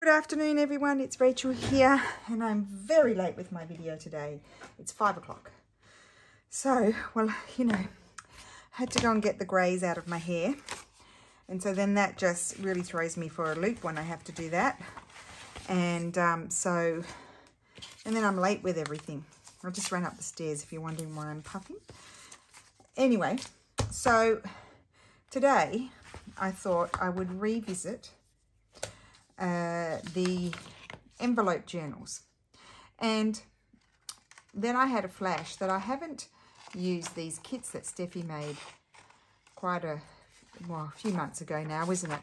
afternoon everyone, it's Rachel here and I'm very late with my video today. It's 5 o'clock. So, well, you know, I had to go and get the greys out of my hair. And so then that just really throws me for a loop when I have to do that. And and then I'm late with everything. I just ran up the stairs if you're wondering why I'm puffing. Anyway, so today I thought I would revisit the envelope journals, and then I had a flash that I haven't used these kits that Steffi made quite a few months ago now, isn't it?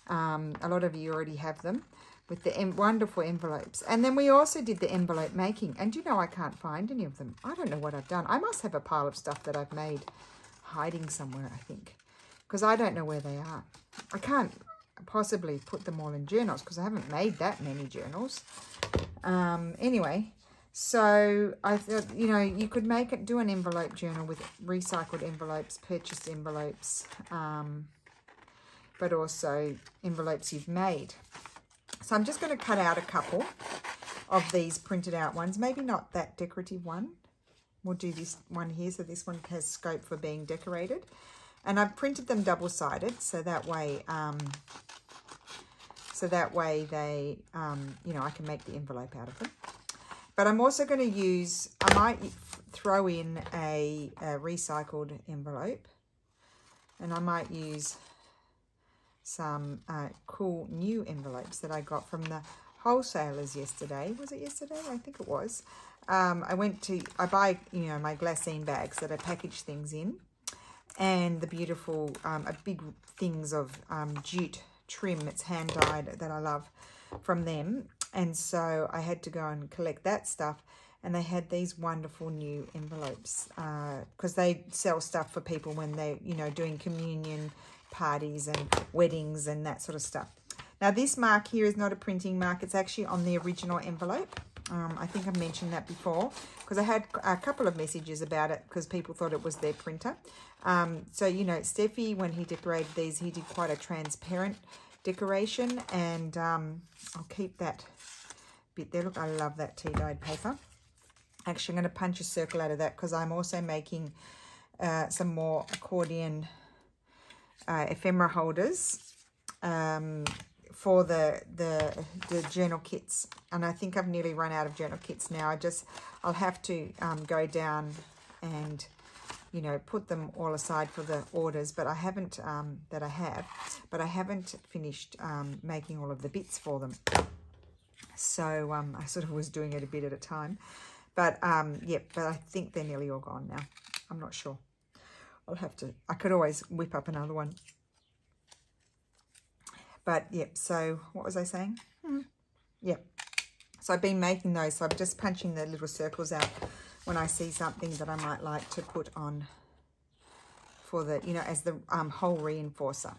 A lot of you already have them with the wonderful envelopes, and then we also did the envelope making, and you know, I can't find any of them. I don't know what I've done. I must have a pile of stuff that I've made hiding somewhere, I think, because I don't know where they are. I can't possibly put them all in journals because I haven't made that many journals. Anyway, so I thought, you know, you could do an envelope journal with recycled envelopes, purchased envelopes, but also envelopes you've made. So I'm just going to cut out a couple of these printed out ones, maybe not that decorative one. We'll do this one here, so this one has scope for being decorated. And I've printed them double-sided, so that way they, you know, I can make the envelope out of them. But I'm also going to use, I might throw in a recycled envelope, and I might use some cool new envelopes that I got from the wholesalers yesterday. Was it yesterday? I think it was. I buy, you know, my glassine bags that I package things in, and the beautiful big things of jute trim, it's hand dyed, that I love from them. And so I had to go and collect that stuff, and they had these wonderful new envelopes because they sell stuff for people when they, you know, doing communion parties and weddings and that sort of stuff. Now this mark here is not a printing mark, it's actually on the original envelope. I think I've mentioned that before because I had a couple of messages about it because people thought it was their printer. So, you know, Steffi, when he decorated these, he did quite a transparent decoration, and I'll keep that bit there. Look, I love that tea-dyed paper. Actually, I'm going to punch a circle out of that because I'm also making some more accordion ephemera holders for the journal kits, and I think I've nearly run out of journal kits now. I'll have to go down and, you know, put them all aside for the orders, but I haven't but I haven't finished making all of the bits for them. So I sort of was doing it a bit at a time, but yeah, but I think they're nearly all gone now. I'm not sure. I'll have to, I could always whip up another one. But, yep, so what was I saying? Yep. So I've been making those, so I'm just punching the little circles out when I see something that I might like to put on for the, you know, as the whole reinforcer.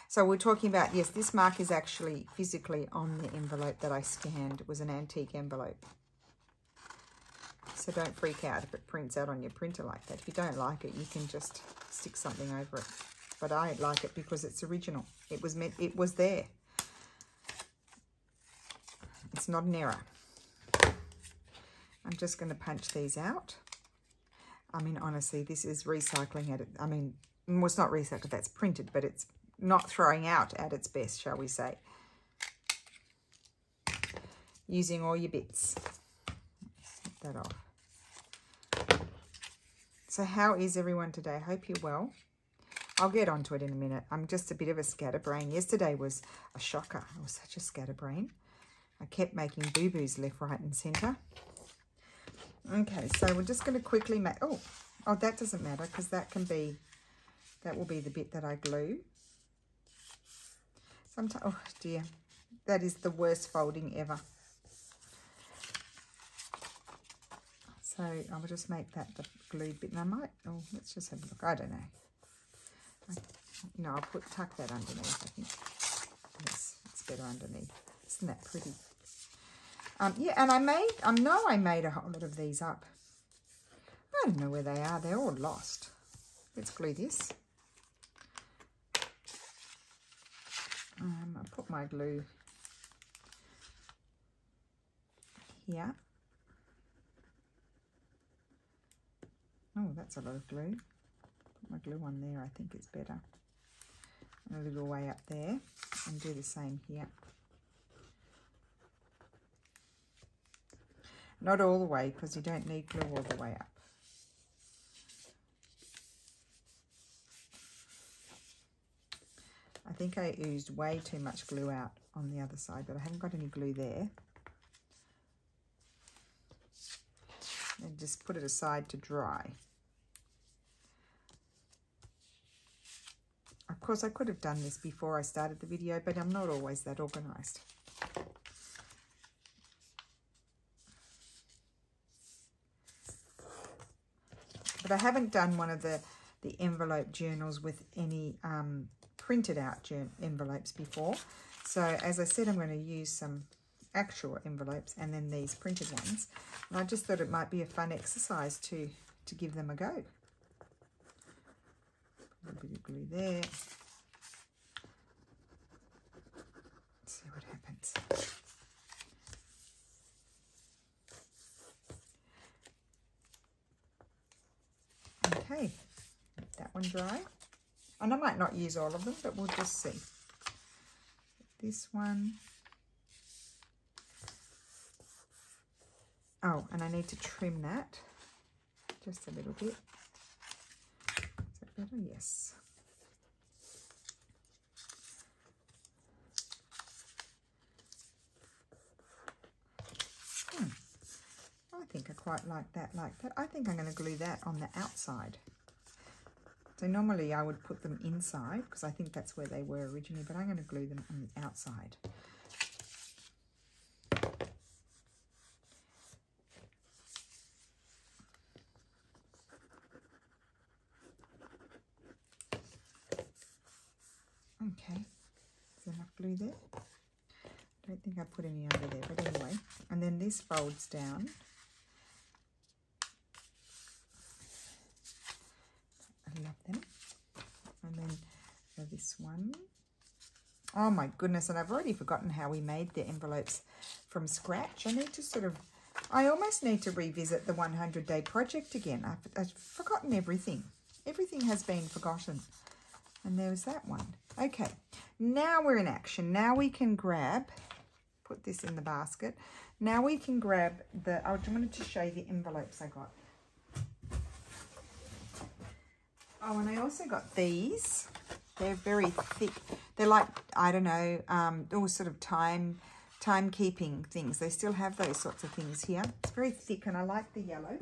So we're talking about, yes, this mark is actually physically on the envelope that I scanned. It was an antique envelope. So don't freak out if it prints out on your printer like that. If you don't like it, you can just stick something over it. But I like it because it's original. It was there. It's not an error. I'm just going to punch these out. I mean, honestly, this is recycling at it. I mean, well, it's not recycled, that's printed, but it's not throwing out at its best, shall we say. Using all your bits. Snip that off. So how is everyone today? I hope you're well. I'll get onto it in a minute. I'm just a bit of a scatterbrain. Yesterday was a shocker. I was such a scatterbrain. I kept making boo-boos left, right, and centre. Okay, so we're just going to quickly make... Oh, that doesn't matter because that will be the bit that I glue. Sometimes, oh dear, that is the worst folding ever. So I'll just make that the glued bit, and I might, oh, let's just have a look. I don't know. No, I'll tuck that underneath, I think. Yes, it's better underneath. Isn't that pretty? Yeah, and I know I made a whole lot of these up. I don't know where they are. They're all lost. Let's glue this. I'll put my glue here. Oh, that's a lot of glue. Put my glue on there, I think it's better. And a little way up there, and do the same here. Not all the way, because you don't need glue all the way up. I think I used way too much glue out on the other side, but I haven't got any glue there. And just put it aside to dry. Of course, I could have done this before I started the video, but I'm not always that organised. But I haven't done one of the envelope journals with any printed out envelopes before. So as I said, I'm going to use some actual envelopes and then these printed ones. And I just thought it might be a fun exercise to give them a go. A little bit of glue there. Let's see what happens. Okay, let that one dry. And I might not use all of them, but we'll just see. This one. Oh, and I need to trim that just a little bit. Is that better? Yes. I think I quite like that I think I'm going to glue that on the outside. So normally I would put them inside because I think that's where they were originally, but I'm going to glue them on the outside. Okay, is there enough glue there? I don't think I put any under there, but anyway. And then this folds down. I love them. And then this one. Oh my goodness, and I've already forgotten how we made the envelopes from scratch. I almost need to revisit the 100-day project again. I've forgotten everything. Everything has been forgotten. And there was that one. Okay, now we're in action. Now we can grab, put this in the basket. Now we can grab I wanted to show you the envelopes I got. Oh, and I also got these. They're very thick. They're like, I don't know, all sort of timekeeping things. They still have those sorts of things here. It's very thick, and I like the yellow.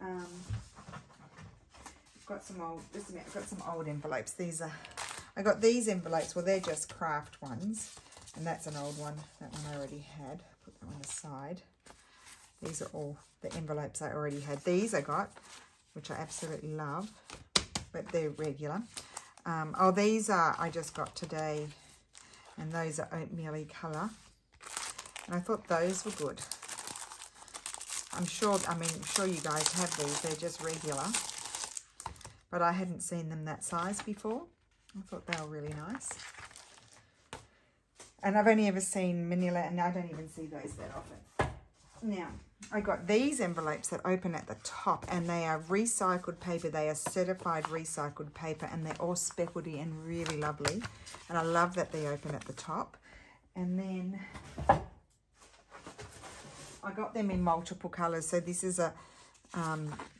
I've got some old, just a minute, I've got some old envelopes. I got these envelopes. Well, they're just craft ones, and that's an old one. That one I already had. Put that one aside. These are all the envelopes I already had. These I got, which I absolutely love, but they're regular. Oh, these I just got today, and those are oatmeal-y colour, and I thought those were good. I'm sure you guys have these. They're just regular, but I hadn't seen them that size before. I thought they were really nice. And I've only ever seen manila, and I don't even see those that often. Now, I got these envelopes that open at the top, and they are recycled paper. They are certified recycled paper, and they're all speckledy and really lovely. And I love that they open at the top. And then I got them in multiple colours. So this is a,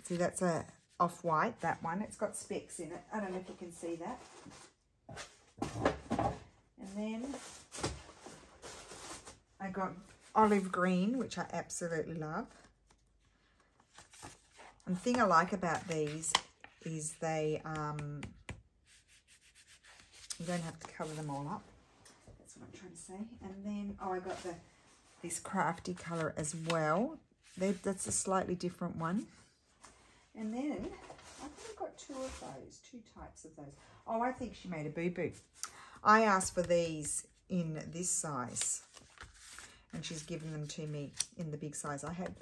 see, that's a off-white, that one. It's got specks in it. I don't know if you can see that. And then I got olive green, which I absolutely love. And the thing I like about these is they, you don't have to colour them all up. That's what I'm trying to say. And then, oh, I got this crafty colour as well. That's a slightly different one. And then I think I've got two of those, two types of those. Oh, I think she made a boo-boo. I asked for these in this size, and she's given them to me in the big size. I had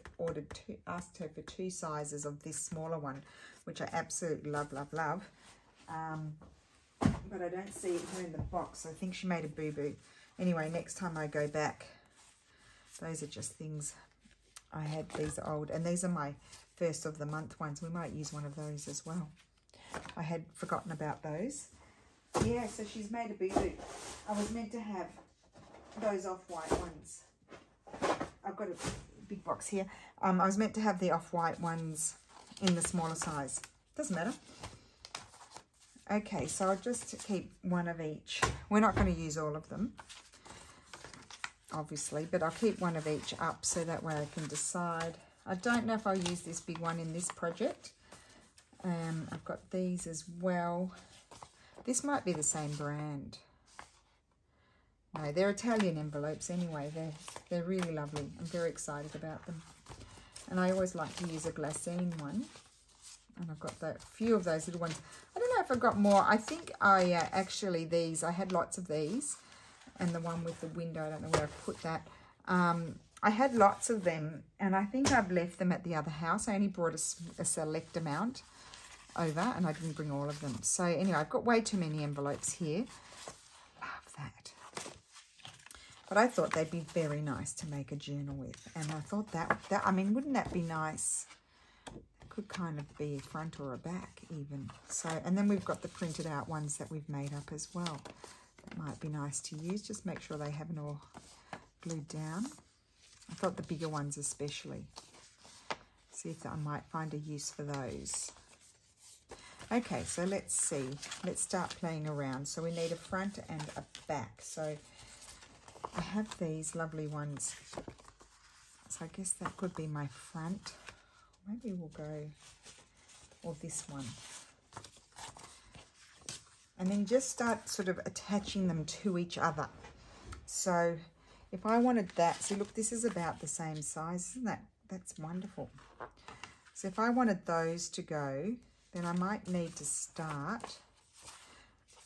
asked her for 2 sizes of this smaller one, which I absolutely love, love, love. But I don't see it here in the box, so I think she made a boo-boo. Anyway, next time I go back, those are just things I had these old, and these are my first of the month ones. We might use one of those as well. I had forgotten about those. Yeah, so she's made a boo-boo. I was meant to have those off-white ones. I've got a big box here. I was meant to have the off-white ones in the smaller size. Doesn't matter. Okay, so I'll just keep one of each. We're not going to use all of them, obviously, but I'll keep one of each up so that way I can decide. I don't know if I'll use this big one in this project. I've got these as well. This might be the same brand. No, they're Italian envelopes anyway. They're really lovely. I'm very excited about them. And I always like to use a glassine one. And I've got a few of those little ones. I don't know if I got more. I think I actually I had lots of these. And the one with the window, I don't know where I put that. I had lots of them. And I think I've left them at the other house. I only brought a select amount over. And I didn't bring all of them. So anyway, I've got way too many envelopes here. Love that. But I thought they'd be very nice to make a journal with. And I thought that I mean, wouldn't that be nice? It could kind of be a front or a back even. So, and then we've got the printed out ones that we've made up as well. That might be nice to use. Just make sure they haven't all glued down. I thought the bigger ones especially. See if I might find a use for those. Okay, so let's see. Let's start playing around. So we need a front and a back. So I have these lovely ones. So I guess that could be my front. Maybe we'll go, or this one. And then you just start sort of attaching them to each other. So if I wanted that, see look, this is about the same size. Isn't that's wonderful. So if I wanted those to go, then I might need to start.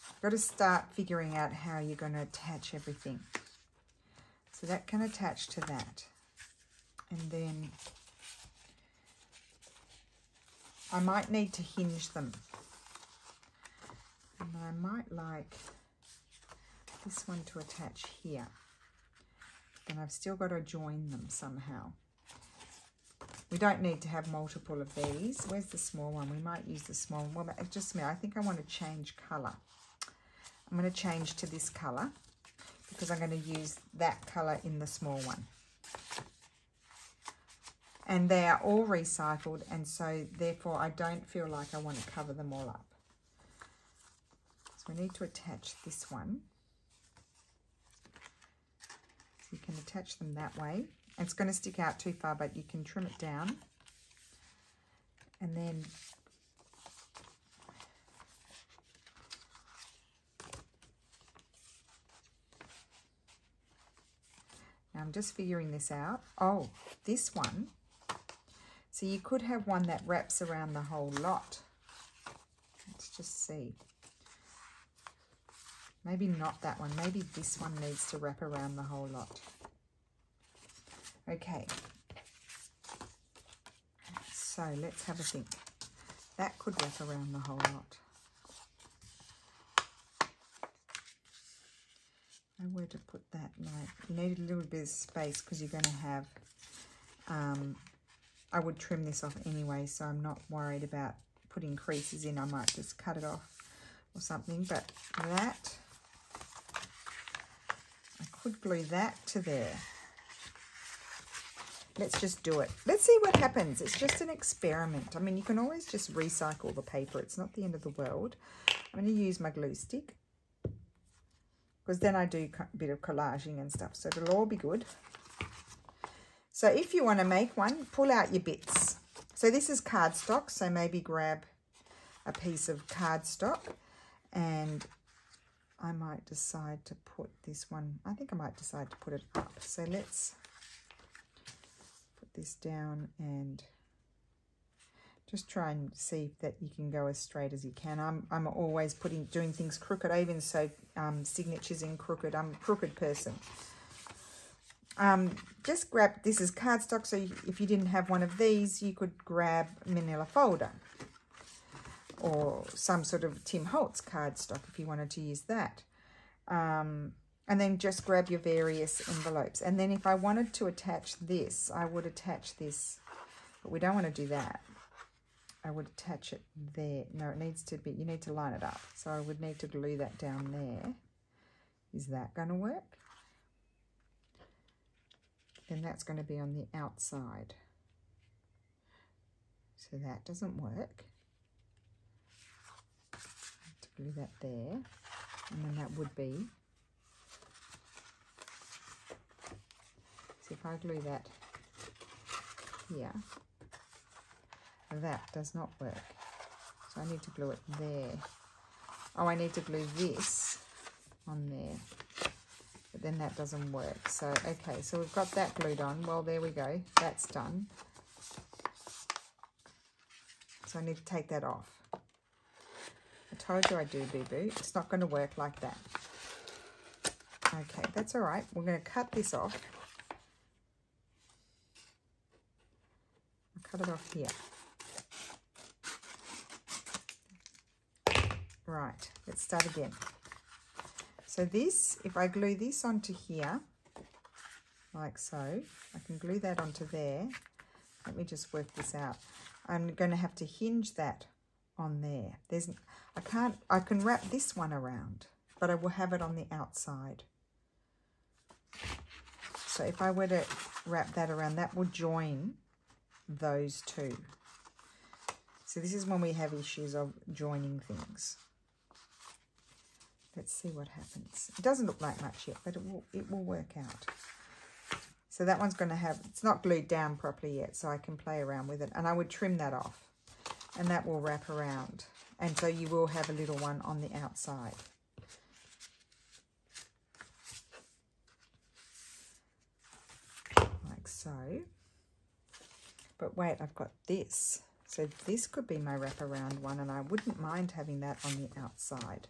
I've got to start figuring out how you're going to attach everything. So that can attach to that. And then I might need to hinge them. And I might like this one to attach here. And I've still got to join them somehow. We don't need to have multiple of these. Where's the small one? We might use the small one. Well, just me. I think I want to change colour. I'm going to change to this colour, because I'm going to use that colour in the small one. And they are all recycled, and so therefore I don't feel like I want to cover them all up. So we need to attach this one. So you can attach them that way. It's going to stick out too far, but you can trim it down. And then now I'm just figuring this out. Oh, this one. So you could have one that wraps around the whole lot. Let's just see. Maybe not that one. Maybe this one needs to wrap around the whole lot. Okay. So let's have a think. That could wrap around the whole lot. Know where to put that. Like, you need a little bit of space because you're going to have, I would trim this off anyway, so I'm not worried about putting creases in. I might just cut it off or something, but that, I could glue that to there. Let's just do it. Let's see what happens. It's just an experiment. I mean, you can always just recycle the paper. It's not the end of the world. I'm going to use my glue stick, because then I do a bit of collaging and stuff, so it'll all be good. So if you want to make one, pull out your bits. So this is cardstock, so maybe grab a piece of cardstock, and I might decide to put this one, I think I might decide to put it up. So let's put this down and just try and see that you can go as straight as you can. I'm always doing things crooked. I even sew signatures in crooked. I'm a crooked person. Just grab, this is cardstock, so if you didn't have one of these, you could grab manila folder or some sort of Tim Holtz cardstock if you wanted to use that. And then just grab your various envelopes. And then if I wanted to attach this, I would attach this. But we don't want to do that. I would attach it there. No, it needs to be, you need to line it up. So I would need to glue that down there. Is that going to work? Then that's going to be on the outside. So that doesn't work. I have to glue that there. And then that would be, so if I glue that here, that does not work. So I need to glue it there. Oh, I need to glue this on there. But then that doesn't work. So, okay, so we've got that glued on. Well, there we go. That's done. So I need to take that off. I told you I do, boo-boo. It's not going to work like that. Okay, that's all right. We're going to cut this off. I'll cut it off here. Right, let's start again. So this, if I glue this onto here, like so, I can glue that onto there. Let me just work this out. I'm going to have to hinge that on there. I can wrap this one around, but I will have it on the outside. So if I were to wrap that around, that will join those two. So this is when we have issues of joining things. Let's see what happens. It doesn't look like much yet, but it will work out. So that one's going to have, it's not glued down properly yet, so I can play around with it. And I would trim that off, and that will wrap around. And so you will have a little one on the outside. Like so. But wait, I've got this. So this could be my wraparound one, and I wouldn't mind having that on the outside.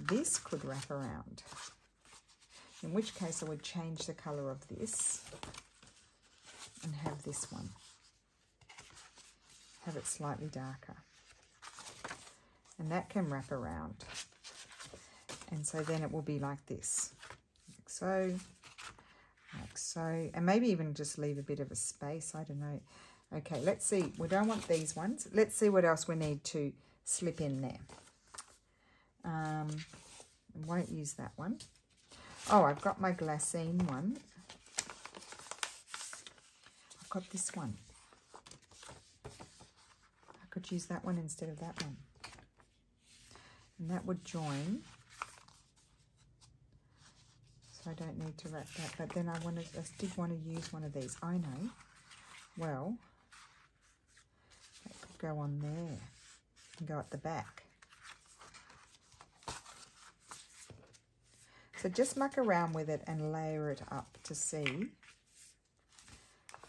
This could wrap around, in which case I would change the colour of this and have this one. Have it slightly darker. And that can wrap around. And so then it will be like this. Like so. Like so. And maybe even just leave a bit of a space. I don't know. Okay, let's see. We don't want these ones. Let's see what else we need to slip in there. I won't use that one. Oh, I've got my glassine one. I've got this one. I could use that one instead of that one. And that would join. So I don't need to wrap that. But then I did want to use one of these. I know. Well, that could go on there and go at the back. So just muck around with it and layer it up to see.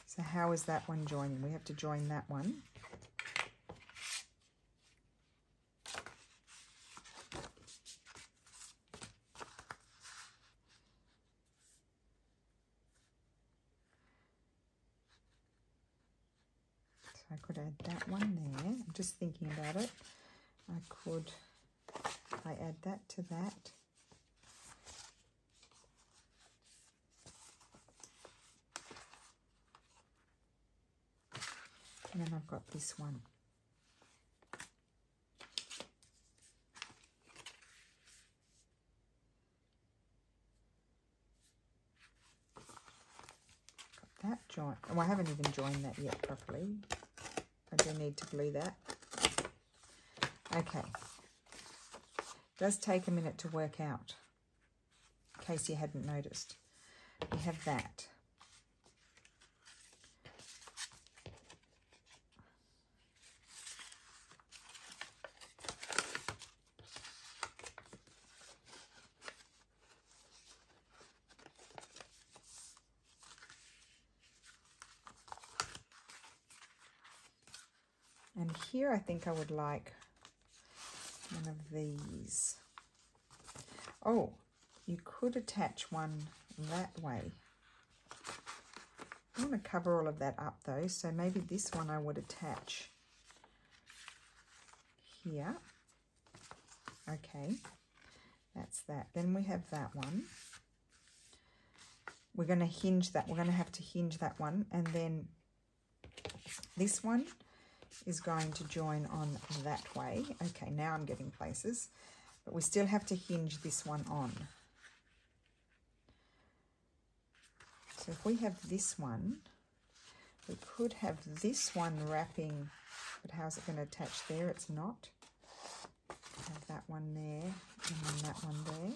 So how is that one joining? We have to join that one. So I could add that one there. I'm just thinking about it. I add that to that. And then I've got this one. Got that joint. Oh, I haven't even joined that yet properly. I do need to glue that. Okay. It does take a minute to work out, in case you hadn't noticed. We have that. And here I think I would like one of these. Oh, you could attach one that way. I want to cover all of that up though, so maybe this one I would attach here. Okay, That's that. Then we have that one. We're going to hinge that. We're going to have to hinge that one. And then this one is going to join on that way. Okay, now I'm getting places. But we still have to hinge this one on. So if we have this one, we could have this one wrapping, but how's it going to attach there? It's not. Have that one there, and then that one there.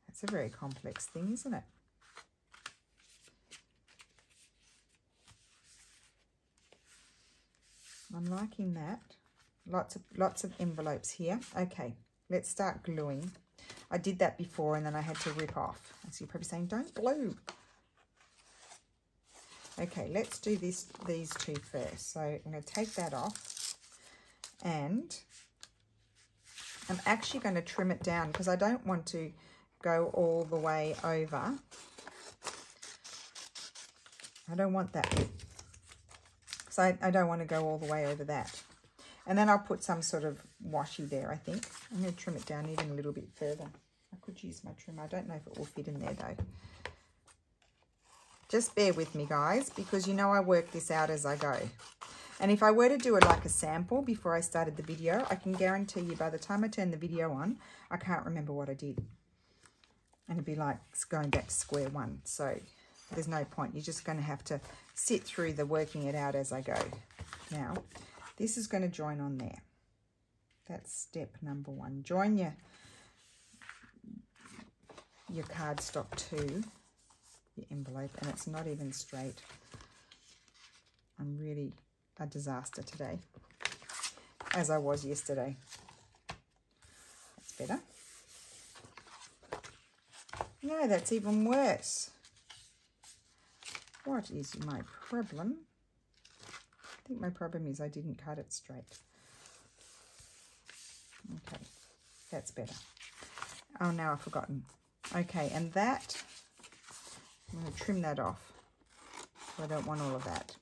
That's a very complex thing, isn't it? I'm liking that. Lots of envelopes here. Okay, let's start gluing. I did that before and then I had to rip off. So you're probably saying, don't glue. Okay, let's do these two first. So I'm going to take that off and I'm actually going to trim it down because I don't want to go all the way over. I don't want that bit. So I don't want to go all the way over that. And then I'll put some sort of washi there, I think. I'm going to trim it down even a little bit further. I could use my trimmer. I don't know if it will fit in there though. Just bear with me, guys, because you know I work this out as I go. And if I were to do it like a sample before I started the video, I can guarantee you by the time I turn the video on, I can't remember what I did. And it'd be like going back to square one. So there's no point. You're just going to have to sit through the working it out as I go. Now, this is going to join on there. That's step number one. Join your cardstock to your envelope, and it's not even straight. I'm really a disaster today, as I was yesterday. That's better. No, that's even worse. What is my problem? I think my problem is I didn't cut it straight. Okay, that's better. Oh, now I've forgotten. Okay, and that, I'm going to trim that off. So I don't want all of that.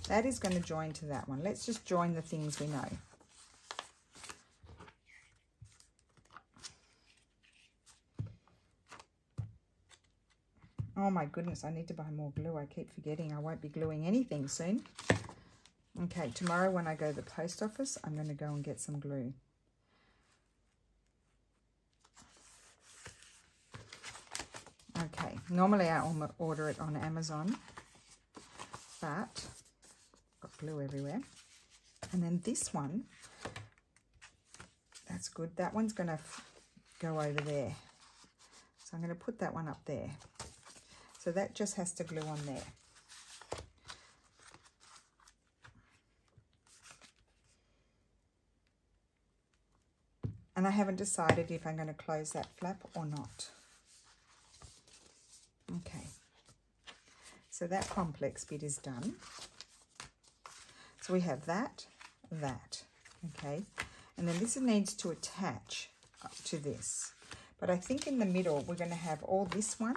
That is going to join to that one. Let's just join the things we know. Oh my goodness, I need to buy more glue. I keep forgetting I won't be gluing anything soon. Okay, tomorrow when I go to the post office, I'm going to go and get some glue. Okay, normally I order it on Amazon, but I've got glue everywhere. And then this one, that's good. That one's going to go over there. So I'm going to put that one up there. So that just has to glue on there. And I haven't decided if I'm going to close that flap or not. Okay. So that complex bit is done. So we have that. Okay. And then this needs to attach to this. But I think in the middle we're going to have all this one.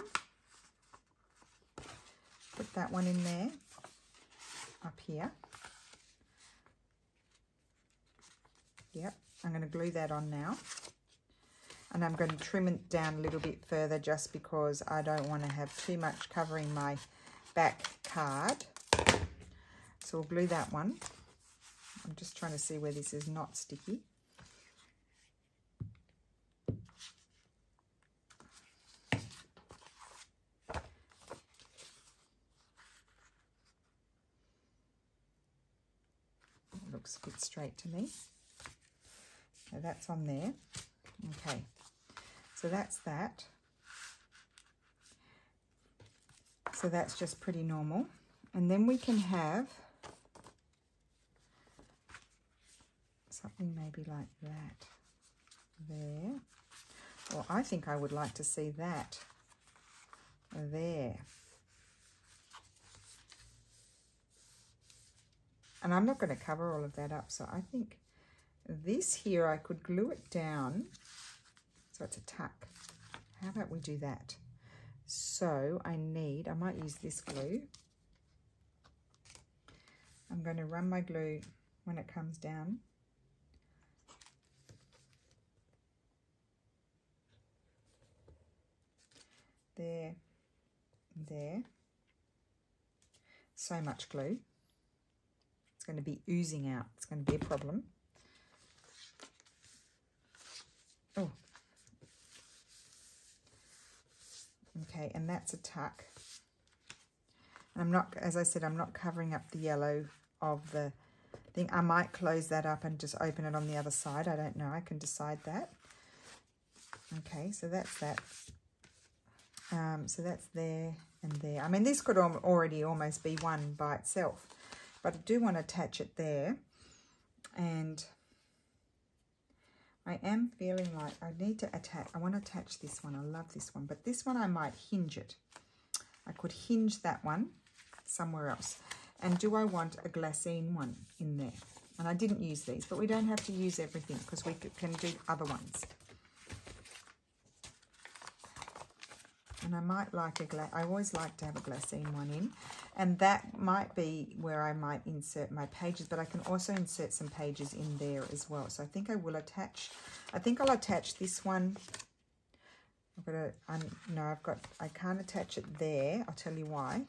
Put that one in there. Up here. Yep. I'm going to glue that on now, and I'm going to trim it down a little bit further just because I don't want to have too much covering my back card. So we'll glue that one. I'm just trying to see where this is not sticky. It looks a bit straight to me. So that's on there. Okay, so that's that. So that's just pretty normal. And then we can have something maybe like that there. Or I think I would like to see that there. And I'm not going to cover all of that up, so I think this here, I could glue it down so it's a tuck. How about we do that? So I might use this glue. I'm going to run my glue when it comes down. there, there. So much glue. It's going to be oozing out. It's going to be a problem. Oh. Okay, and that's a tuck. And I'm not, as I said, I'm not covering up the yellow of the thing. I might close that up and just open it on the other side. I don't know. I can decide that. Okay, so that's that. So that's there and there. I mean, this could already almost be one by itself, but I do want to attach it there. And I am feeling like I need to attach, I want to attach this one. I love this one, but this one I might hinge it. I could hinge that one somewhere else. And do I want a glassine one in there? And I didn't use these, but we don't have to use everything because we can do other ones. And I might like I always like to have a glassine one in. And that might be where I might insert my pages, but I can also insert some pages in there as well. So I think I will attach, I think I'll attach this one. I can't attach it there. I'll tell you why.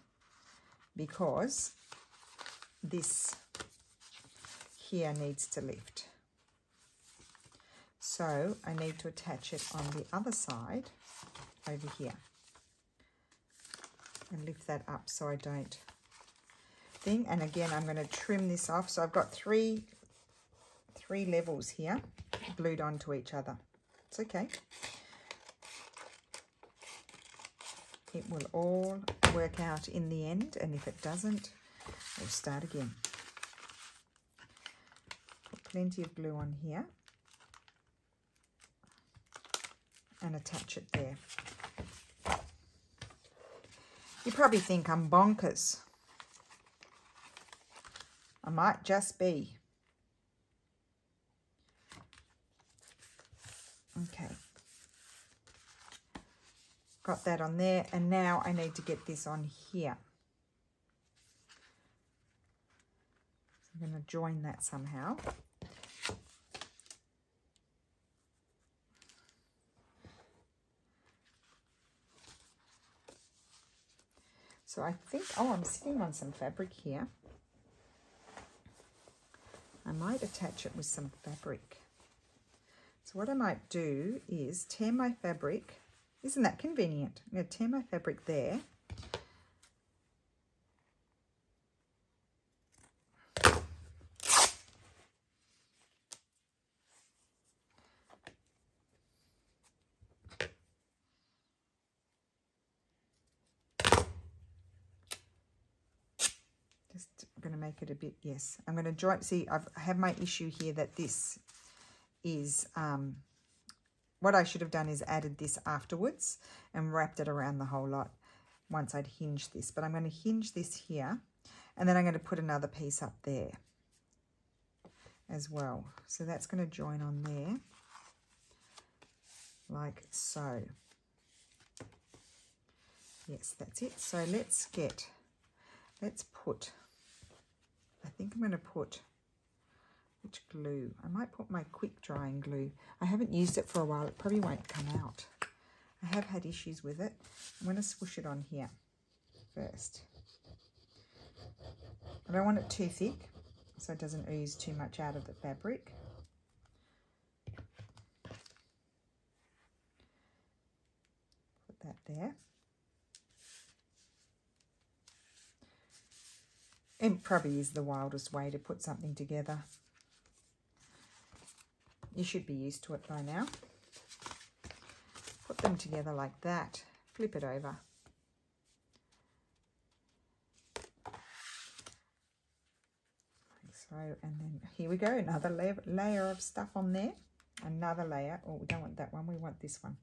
Because this here needs to lift. So I need to attach it on the other side over here. And lift that up so I don't thing. And again, I'm going to trim this off. So I've got three levels here glued onto each other. It's okay. It will all work out in the end, and if it doesn't, we'll start again. Put plenty of glue on here and attach it there. You probably think I'm bonkers. I might just be. Okay. Got that on there, and now I need to get this on here. So I'm going to join that somehow. So I think, oh, I'm sitting on some fabric here. I might attach it with some fabric. So what I might do is tear my fabric. Isn't that convenient? I'm going to tear my fabric there. I'm going to make it a bit, yes. I'm going to join, see, I have my issue here that this is, what I should have done is added this afterwards and wrapped it around the whole lot once I'd hinged this. But I'm going to hinge this here, and then I'm going to put another piece up there as well. So that's going to join on there like so. Yes, that's it. So let's put, I think I'm going to put, which glue? I might put my quick drying glue. I haven't used it for a while. It probably won't come out. I have had issues with it. I'm going to swoosh it on here first. I don't want it too thick so it doesn't ooze too much out of the fabric. Put that there. It probably is the wildest way to put something together. You should be used to it by now. Put them together like that. Flip it over. Like so, and then here we go. Another layer of stuff on there. Another layer. Oh, we don't want that one. We want this one.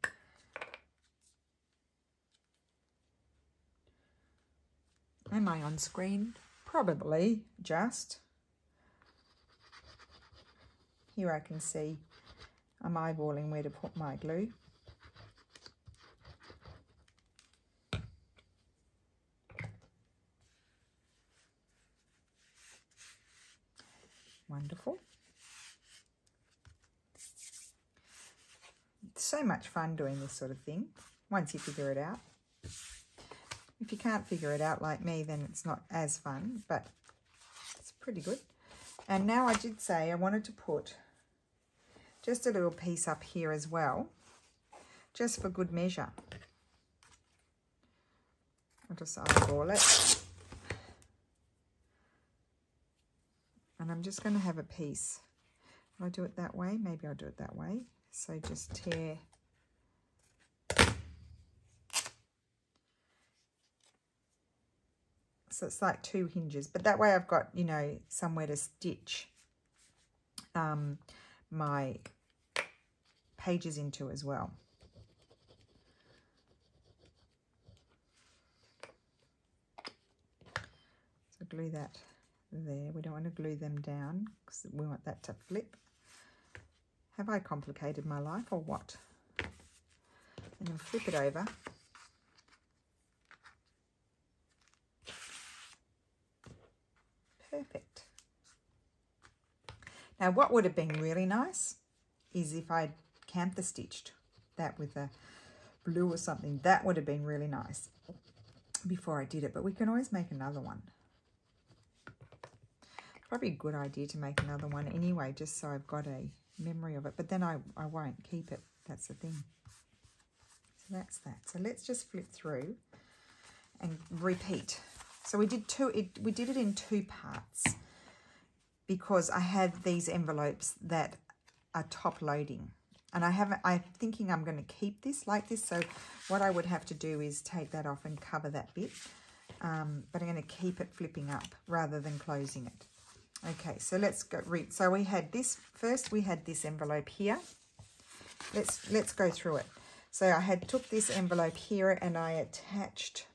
Am I on screen? Probably just. Here I can see I'm eyeballing where to put my glue. Wonderful. It's so much fun doing this sort of thing once you figure it out. If you can't figure it out like me, then it's not as fun, but it's pretty good. And now I did say I wanted to put just a little piece up here as well, just for good measure. I'll just eyeball it. And I'm just going to have a piece. Will I do it that way? Maybe I'll do it that way. So just tear. So it's like 2 hinges, but that way I've got, you know, somewhere to stitch my pages into as well. So glue that there. We don't want to glue them down because we want that to flip. Have I complicated my life or what? And then flip it over. Perfect. Now what would have been really nice is if I'd cantha stitched that with a blue or something. That would have been really nice before I did it, but we can always make another one. Probably a good idea to make another one anyway, just so I've got a memory of it, but then I won't keep it. That's the thing. So that's that. So let's just flip through and repeat. So we did we did it in 2 parts because I had these envelopes that are top loading, and I'm thinking I'm going to keep this like this. So what I would have to do is take that off and cover that bit, but I'm going to keep it flipping up rather than closing it. Okay, so let's go read. So we had this first. We had this envelope here. Let's go through it. So I took this envelope here and I attached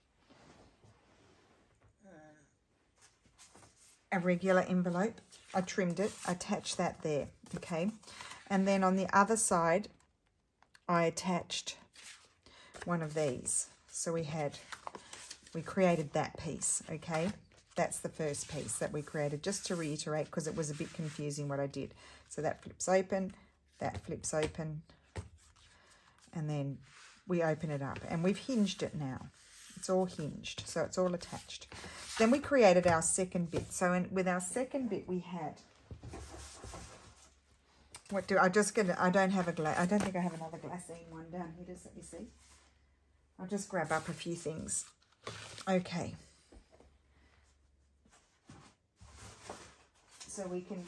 a regular envelope. I trimmed it, attached that there, okay? And then on the other side, I attached one of these. So we created that piece, okay? That's the first piece that we created, just to reiterate, because it was a bit confusing what I did. So that flips open, and then we open it up. And we've hinged it now. It's all hinged, so it's all attached. Then we created our second bit. So with our second bit, we had, I don't think I have another glassine one down here. Just let me see. I'll just grab up a few things. Okay. So we can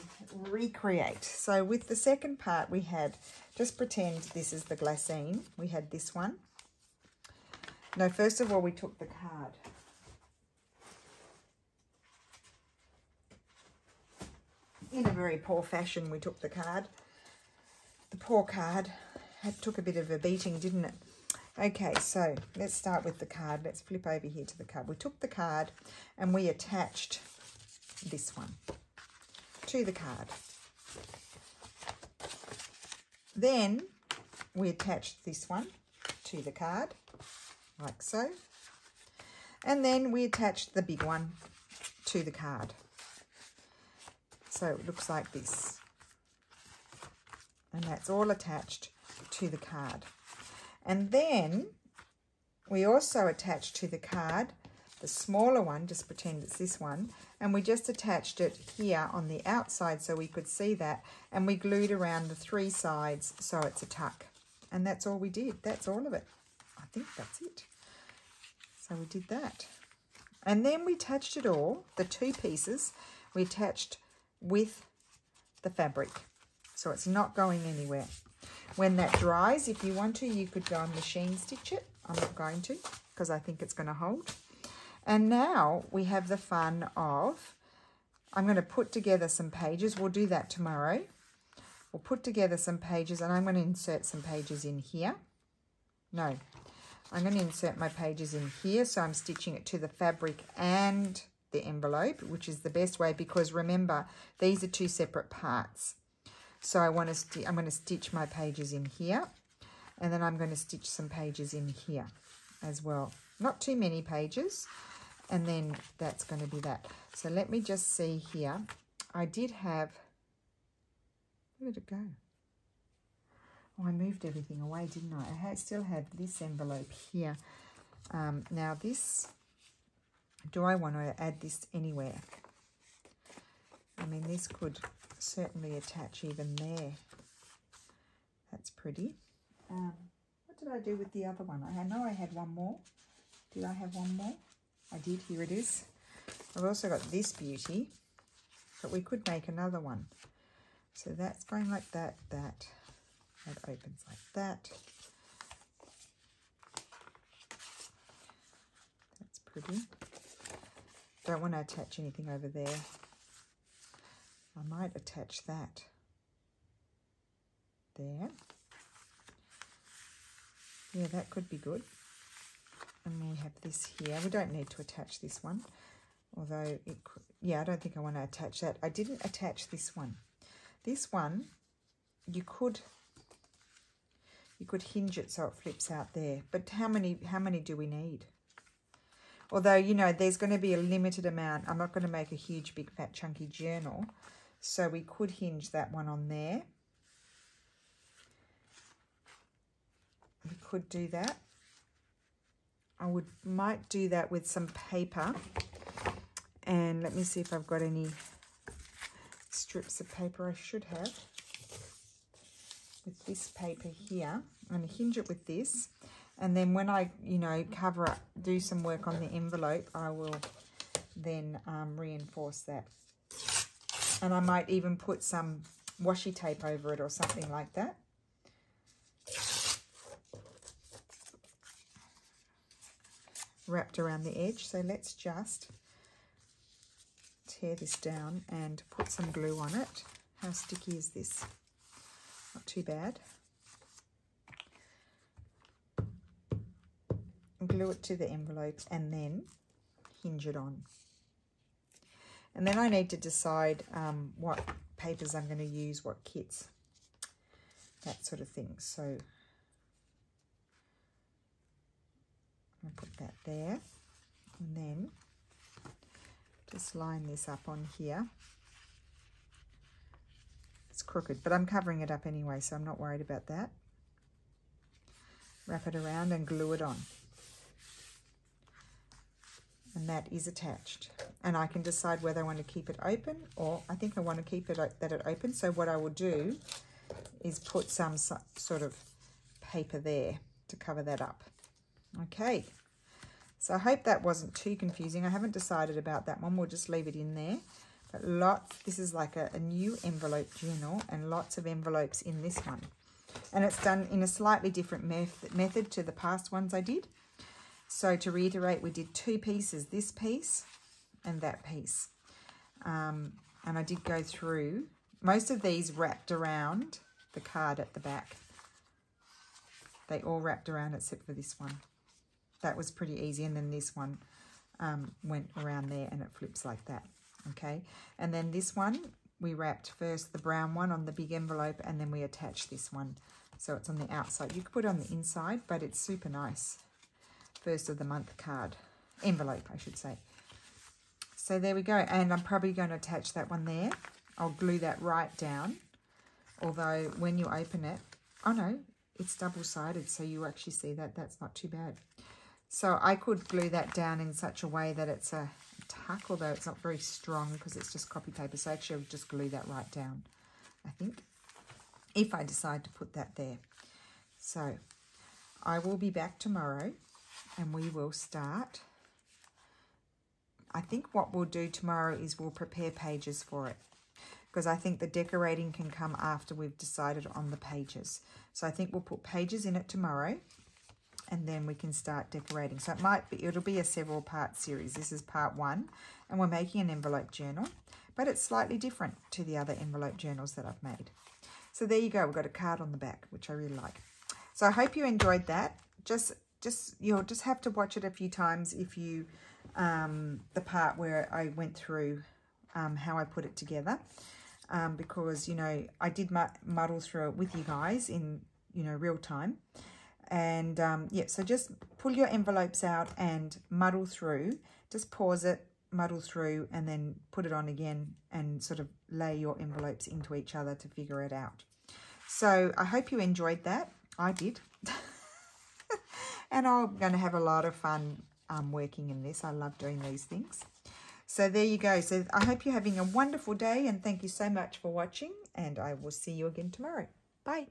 recreate. So with the second part, we had, just pretend this is the glassine. We had this one. No, first of all, we took the card. In a very poor fashion, we took the card. The poor card took a bit of a beating, didn't it? Okay, so let's start with the card. Let's flip over here to the card. We took the card and we attached this one to the card. Then we attached this one to the card, like so. And then we attached the big one to the card. So it looks like this. And that's all attached to the card. And then we also attached to the card the smaller one, just pretend it's this one, and we just attached it here on the outside so we could see that, and we glued around the 3 sides so it's a tuck. And that's all we did. That's all of it. I think that's it. So we did that. And then we attached it all, the 2 pieces, we attached with the fabric. So it's not going anywhere. When that dries, if you want to, you could go and machine stitch it. I'm not going to because I think it's going to hold. And now we have the fun of, I'm going to put together some pages. We'll do that tomorrow. We'll put together some pages and I'm going to insert some pages in here. No, I'm going to insert my pages in here. So I'm stitching it to the fabric and the envelope, which is the best way because remember, these are 2 separate parts. So I'm going to stitch my pages in here and then I'm going to stitch some pages in here as well. Not too many pages. And then that's going to be that. So let me just see here. I did have, where did it go? Oh, I moved everything away, didn't I? I still have this envelope here. Now this do I want to add this anywhere? I mean, this could certainly attach even there. That's pretty. What did I do with the other one? I know I had one more. Did I have one more? I did. Here it is. I've also got this beauty, but we could make another one. So that's going like that, that opens like that. That's pretty. Don't want to attach anything over there. I might attach that there. Yeah, that could be good. And we have this here. We don't need to attach this one, although it could, yeah, I don't think I want to attach that. I didn't attach this one. This one, you could hinge it so it flips out there. But how many do we need? Although, you know, there's going to be a limited amount. I'm not going to make a huge, big, fat, chunky journal. So we could hinge that one on there. We could do that. I might do that with some paper. And let me see if I've got any strips of paper. I should have. With this paper here. I'm going to hinge it with this. And then when I, you know, cover up, do some work on the envelope, I will then reinforce that. And I might even put some washi tape over it or something like that. Wrapped around the edge. So let's just tear this down and put some glue on it. How sticky is this? Not too bad. Glue it to the envelope and then hinge it on. And then I need to decide what papers I'm going to use, what kits, that sort of thing. So I'm going to put that there and then just line this up on here. It's crooked, but I'm covering it up anyway, so I'm not worried about that. Wrap it around and glue it on. And that is attached. And I can decide whether I want to keep it open or I think I want to keep it that it opens. So what I will do is put some sort of paper there to cover that up. Okay. So I hope that wasn't too confusing. I haven't decided about that one. We'll just leave it in there. But lots, this is like a new envelope journal and lots of envelopes in this one. And it's done in a slightly different method to the past ones I did. So to reiterate, we did two pieces, this piece and that piece. And I did go through, most of these wrapped around the card at the back. They all wrapped around except for this one. That was pretty easy. And then this one went around there and it flips like that. Okay. And then this one, we wrapped first the brown one on the big envelope and then we attached this one. So it's on the outside. You could put it on the inside, but it's super nice. First of the month card, envelope, I should say. So there we go. And I'm probably going to attach that one there. I'll glue that right down. Although when you open it, oh no, it's double-sided. So you actually see that. That's not too bad. So I could glue that down in such a way that it's a tuck, although it's not very strong because it's just copy paper. So actually I'll just glue that right down, I think, if I decide to put that there. So I will be back tomorrow and we will start. I think what we'll do tomorrow is we'll prepare pages for it because I think the decorating can come after we've decided on the pages. So I think we'll put pages in it tomorrow and then we can start decorating. So it'll be a several part series. This is part 1 and we're making an envelope journal, but it's slightly different to the other envelope journals that I've made. So there you go. We've got a card on the back, which I really like. So I hope you enjoyed that. You'll just have to watch it a few times if you, the part where I went through how I put it together, because, you know, I did muddle through it with you guys in, you know, real time. And yeah, so just pull your envelopes out and muddle through, just pause it, muddle through, and then put it on again and sort of lay your envelopes into each other to figure it out. So I hope you enjoyed that. I did. And I'm going to have a lot of fun working in this. I love doing these things. So there you go. So I hope you're having a wonderful day, and thank you so much for watching, and I will see you again tomorrow. Bye.